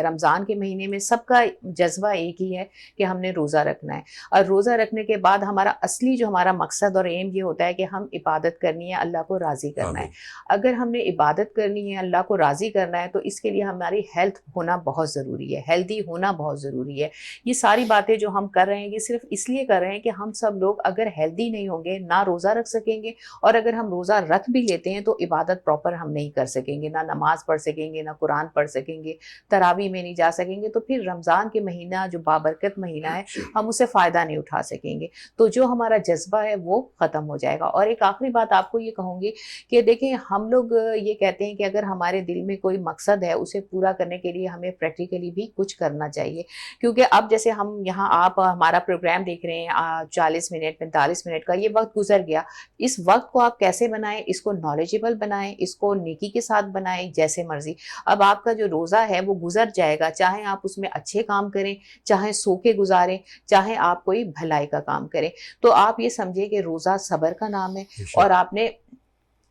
رمضان کے مہینے میں سب کا جذبہ ایک ہی ہے کہ ہم نے روزہ رکھنا ہے. اور روزہ رکھنے کے بعد ہمارا اصلی جو ہمارا مقصد اور ایم یہ ہوتا ہے کہ ہم عبادت کرنی ہے، اللہ کو راضی کرنا ہے. اگر ہم نے عبادت کرنی ہے، اللہ کو راضی کرنا ہے، تو اس کے لیے ہماری ہیلتھ ہونا بہت ضروری ہے، ہیلدی ہونا بہت ضروری ہے. یہ ساری باتیں جو ہم کر رہے ہیں یہ صرف اس لیے کر رہے ہیں کہ ہم سب لوگ اگر ہیلدی نہیں ہوں گے نہ روزہ رکھ سکیں گے، اور اگر ہم روزہ رکھ بھی لیتے ہیں تو عبادت پراپر ہم نہیں کر سکیں گے، نہ نماز پڑھ سکیں گے، نہ قرآن پڑھ سکیں گے، تراویح میں نہیں جا سکیں گے. تو پھر رمضان کے مہینہ جو بابرکت مہینہ ہے ہم اسے فائدہ نہیں اٹھا سکیں گے. تو جو ہمارا جذبہ ہے وہ ختم ہو جائے گا. اور ایک آخری بات آپ کو یہ کہوں گی کہ دیکھیں ہم لوگ یہ کہتے ہیں کہ اگر ہمارے دل میں کوئی مقصد ہے اسے پورا کرنے کے لیے ہمیں پریکٹیکلی بھی کچھ کرنا چاہیے. کیونکہ اب جیسے ہم یہاں آپ ہمارا پروگرام دیکھ رہے ہیں 40 منٹ 45 منٹ کا، یہ وقت گزر گیا. اس وقت کو آپ کیسے بنائیں، اس کو نالجیبل بنائیں، اس کو نیکی کے ساتھ بنائیں، جیسے مرضی. اب آپ کا جو روزہ ہے وہ گزر جائے گا، چاہے آپ اس میں اچھے کام کریں، چاہے سو کے گزاریں، چاہے آپ کوئی بھلائی کا کام کریں. تو آپ یہ سمجھے کہ روزہ صبر کا نام ہے، اور آپ نے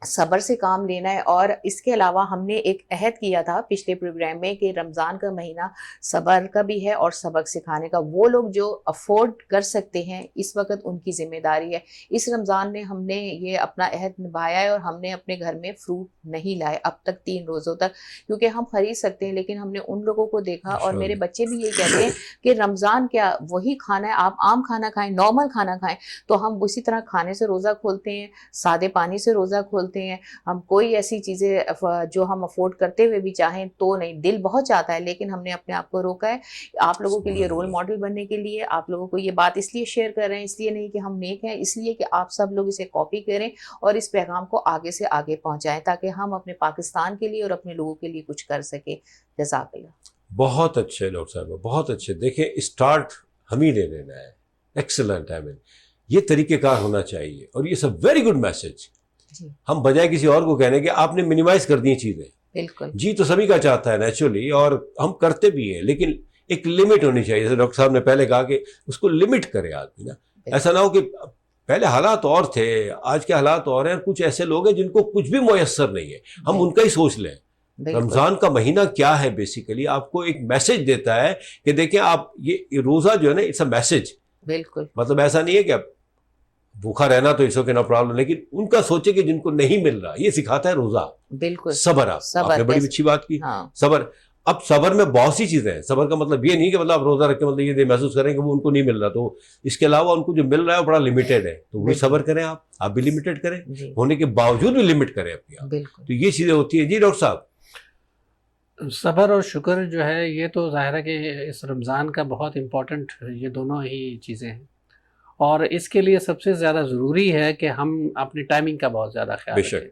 صبر سے کام لینا ہے. اور اس کے علاوہ ہم نے ایک عہد کیا تھا پچھلے پروگرام میں کہ رمضان کا مہینہ صبر کا بھی ہے اور سبق سکھانے کا. وہ لوگ جو افورڈ کر سکتے ہیں اس وقت ان کی ذمہ داری ہے. اس رمضان میں ہم نے یہ اپنا عہد نبھایا ہے، اور ہم نے اپنے گھر میں فروٹ نہیں لائے اب تک 3 روزوں تک، کیونکہ ہم خرید سکتے ہیں لیکن ہم نے ان لوگوں کو دیکھا، اور میرے بچے بھی یہ کہتے ہیں کہ رمضان کیا وہی کھانا ہے، آپ عام کھانا کھائیں، نارمل کھانا کھائیں. تو ہم اسی طرح کھانے سے روزہ کھولتے ہیں، سادے پانی سے روزہ کھولتے ہوتے ہیں, ہم کوئی ایسی چیزیں جو ہم افورڈ کرتے ہوئے بھی چاہیں تو نہیں, دل بہت چاہتا ہے لیکن ہم نے اپنے آپ کو روکا ہے. آپ لوگوں کے لیے رول ماڈل بننے کے لیے آپ لوگوں کو یہ بات اس لیے شیئر کر رہے ہیں, اس لیے نہیں کہ ہم نیک ہیں, اس لیے کہ آپ سب لوگ اسے کاپی کریں اور اس پیغام کو آگے سے آگے پہنچائیں تاکہ ہم اپنے پاکستان کے لیے اور اپنے لوگوں کے لیے کچھ کر سکیں. جزاک اللہ.
بہت اچھے ڈاکٹر صاحبہ, بہت اچھے. دیکھیں اسٹارٹ ہم ہی لے لینا ہے. ایکسلنٹ. یہ طریقہ کار ہونا چاہیے اور یہ سب ویری گڈ میسج. ہم بجائے کسی اور کو کہنے کہ آپ نے منیمائز کر دی چیزیں.
بالکل
جی تو سبھی کا چاہتا ہے نیچرلی, اور ہم کرتے بھی ہیں, لیکن ایک لمٹ ہونی چاہیے. جیسے ڈاکٹر صاحب نے پہلے کہا کہ اس کو لمٹ کرے آدمی نا. ایسا نہ ہو کہ پہلے حالات اور تھے, آج کے حالات اور ہیں. کچھ ایسے لوگ ہیں جن کو کچھ بھی میسر نہیں ہے, ہم ان کا ہی سوچ لیں. رمضان کا مہینہ کیا ہے بیسیکلی, آپ کو ایک میسج دیتا ہے کہ دیکھیں آپ یہ روزہ جو ہے نا اٹس اے میسج.
بالکل
مطلب ایسا نہیں ہے کہ بھوکا رہنا تو اسو کے نو پرابلم, لیکن ان کا سوچے کہ جن کو نہیں مل رہا, یہ سکھاتا ہے روزہ.
بالکل
صبر. آپ نے بڑی اچھی بات کی, صبر. اب صبر میں بہت سی چیزیں ہیں. صبر کا مطلب یہ نہیں کہ مطلب آپ روزہ رکھ کے مطلب یہ محسوس کریں کہ وہ ان کو نہیں مل رہا, تو اس کے علاوہ ان کو جو مل رہا ہے وہ بڑا لمیٹیڈ ہے, تو وہی صبر کریں. آپ بھی لمیٹیڈ کریں, ہونے کے باوجود بھی لمٹ کریں اپنی آپ. تو یہ چیزیں ہوتی ہیں. جی ڈاکٹر صاحب.
صبر اور شکر جو ہے یہ تو ظاہر ہے کہ اس رمضان کا بہت امپورٹنٹ یہ دونوں ہی چیزیں ہیں, اور اس کے لیے سب سے زیادہ ضروری ہے کہ ہم اپنی ٹائمنگ کا بہت زیادہ خیال رکھیں.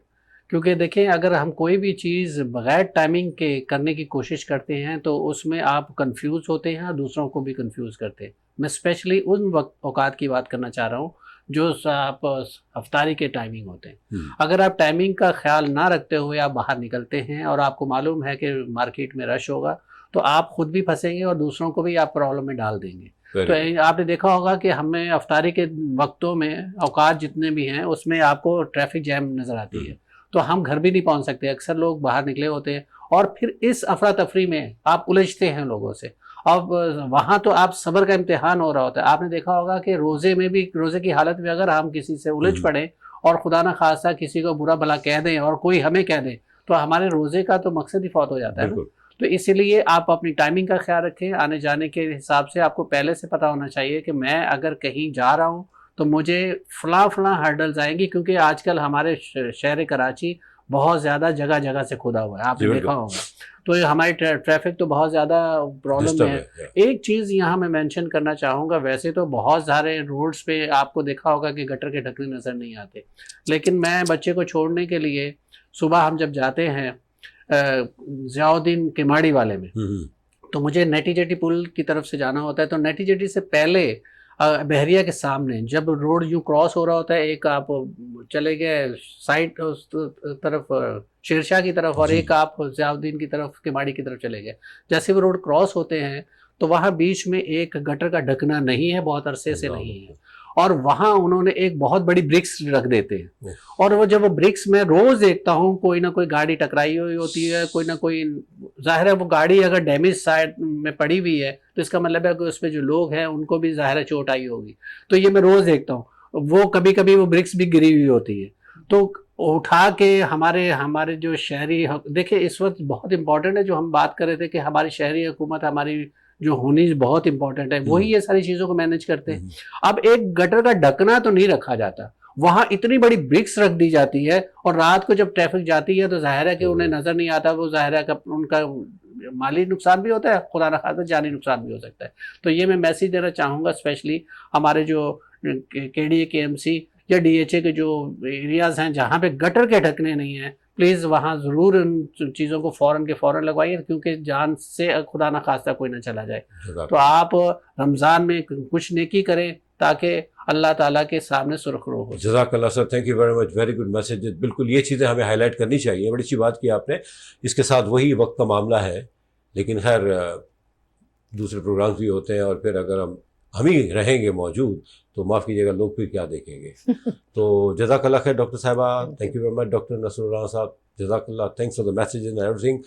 کیونکہ دیکھیں اگر ہم کوئی بھی چیز بغیر ٹائمنگ کے کرنے کی کوشش کرتے ہیں تو اس میں آپ کنفیوز ہوتے ہیں اور دوسروں کو بھی کنفیوز کرتے ہیں. میں اسپیشلی ان اوقات کی بات کرنا چاہ رہا ہوں جو آپ افطاری کے ٹائمنگ ہوتے ہیں. اگر آپ ٹائمنگ کا خیال نہ رکھتے ہوئے آپ باہر نکلتے ہیں اور آپ کو معلوم ہے کہ مارکیٹ میں رش ہوگا, تو آپ خود بھی پھنسیں گے اور دوسروں کو بھی آپ پرابلم میں ڈال دیں گے. تو آپ نے دیکھا ہوگا کہ ہمیں افطاری کے وقتوں میں اوقات جتنے بھی ہیں اس میں آپ کو ٹریفک جیم نظر آتی ہے, تو ہم گھر بھی نہیں پہنچ سکتے. اکثر لوگ باہر نکلے ہوتے ہیں اور پھر اس افراتفری میں آپ الجھتے ہیں لوگوں سے. اب وہاں تو آپ صبر کا امتحان ہو رہا ہوتا ہے. آپ نے دیکھا ہوگا کہ روزے میں بھی, روزے کی حالت میں اگر ہم کسی سے الجھ پڑیں اور خدا نہ خواستہ کسی کو برا بھلا کہہ دیں اور کوئی ہمیں کہہ دے, تو ہمارے روزے کا تو مقصد ہی فوت ہو جاتا ہے نا. تو اسی لیے آپ اپنی ٹائمنگ کا خیال رکھیں. آنے جانے کے حساب سے آپ کو پہلے سے پتہ ہونا چاہیے کہ میں اگر کہیں جا رہا ہوں تو مجھے فلاں ہرڈلز آئیں گی, کیونکہ آج کل ہمارے شہر کراچی بہت زیادہ جگہ جگہ سے کھدا ہوا ہے, آپ نے دیکھا ہوگا. تو ہماری ٹریفک تو بہت زیادہ پرابلم ہے. ایک چیز یہاں میں مینشن کرنا چاہوں گا, ویسے تو بہت سارے روڈز پہ آپ کو دیکھا ہوگا کہ گٹر کے ڈھکنے نظر نہیں آتے, لیکن میں بچے کو چھوڑنے کے لیے صبح ہم جب جاتے ہیں ضیاء الدین کماڑی والے میں, تو مجھے نیٹی جیٹی پل کی طرف سے جانا ہوتا ہے. تو نیٹی جیٹی سے پہلے بحریہ کے سامنے جب روڈ یوں کراس ہو رہا ہوتا ہے, ایک آپ چلے گئے سائڈ طرف شیرشاہ کی طرف اور ایک آپ ضیاء الدین کی طرف کماڑی کی طرف چلے گئے. جیسے وہ روڈ کراس ہوتے ہیں تو وہاں بیچ میں ایک گٹر کا ڈھکنا نہیں ہے, بہت عرصے سے نہیں ہے, اور وہاں انہوں نے ایک بہت بڑی برکس رکھ دیتے ہیں. اور وہ جب وہ برکس میں روز دیکھتا ہوں کوئی نہ کوئی گاڑی ٹکرائی ہوئی ہوتی ہے, کوئی نہ کوئی, ظاہر ہے وہ گاڑی اگر ڈیمیج سائڈ میں پڑی ہوئی ہے تو اس کا مطلب ہے کہ اس پہ جو لوگ ہیں ان کو بھی ظاہر ہے چوٹ آئی ہوگی. تو یہ میں روز دیکھتا ہوں. وہ کبھی کبھی وہ برکس بھی گری ہوئی ہوتی ہے, تو اٹھا کے ہمارے جو شہری, دیکھیں اس وقت بہت امپورٹنٹ ہے جو ہم بات کر رہے تھے کہ ہماری شہری حکومت ہماری جو ہونی بہت امپورٹنٹ ہے, وہی یہ ساری چیزوں کو مینیج کرتے ہیں. اب ایک گٹر کا ڈھکنا تو نہیں رکھا جاتا, وہاں اتنی بڑی برکس رکھ دی جاتی ہے, اور رات کو جب ٹریفک جاتی ہے تو ظاہر ہے کہ انہیں نظر نہیں آتا. وہ ظاہر ہے کہ ان کا مالی نقصان بھی ہوتا ہے, خدا نہ خواستہ جانی نقصان بھی ہو سکتا ہے. تو یہ میں میسیج دینا چاہوں گا اسپیشلی ہمارے جو کے ڈی اے کے ایم سی یا ڈی ایچ اے کے جو ایریاز ہیں جہاں پہ گٹر کے ڈھکنے نہیں ہیں, پلیز وہاں ضرور ان چیزوں کو فوراً لگوائیے, کیونکہ جان سے خدا نہ خواستہ کوئی نہ چلا جائے. تو آپ رمضان میں کچھ نیکی کریں تاکہ اللہ تعالیٰ کے سامنے سرخرو ہو.
جزاک اللہ sir, thank you very much, very good message. بالکل یہ چیزیں ہمیں ہائی لائٹ کرنی چاہیے. بڑی اچھی بات کی آپ نے. اس کے ساتھ وہی وقت کا معاملہ ہے, لیکن خیر دوسرے پروگرامز بھی ہوتے ہیں, اور پھر اگر ہم ہی رہیں گے موجود تو معاف کیجیے گا لوگ پھر کیا دیکھیں گے. تو جزاک اللہ خیر ڈاکٹر صاحبہ, thank you very much. Doctor Nasrullah صاحب, جزاک اللہ, thanks for the messages and everything.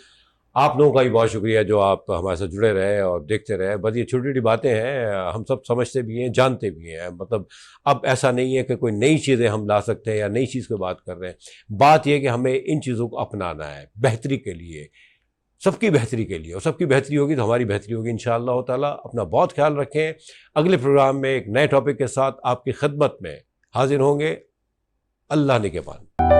آپ لوگوں کا بھی بہت شکریہ جو آپ ہمارے ساتھ جڑے رہے اور دیکھتے رہے. بس یہ چھوٹی چھوٹی باتیں ہیں, ہم سب سمجھتے بھی ہیں, جانتے بھی ہیں. مطلب اب ایسا نہیں ہے کہ کوئی نئی چیزیں ہم لا سکتے ہیں یا نئی چیز کی بات کر رہے ہیں. بات یہ کہ ہمیں ان چیزوں کو اپنانا ہے بہتری کے لیے, سب کی بہتری کے لیے, اور سب کی بہتری ہوگی تو ہماری بہتری ہوگی انشاءاللہ تعالیٰ. اپنا بہت خیال رکھیں. اگلے پروگرام میں ایک نئے ٹاپک کے ساتھ آپ کی خدمت میں حاضر ہوں گے. اللہ نگہبان.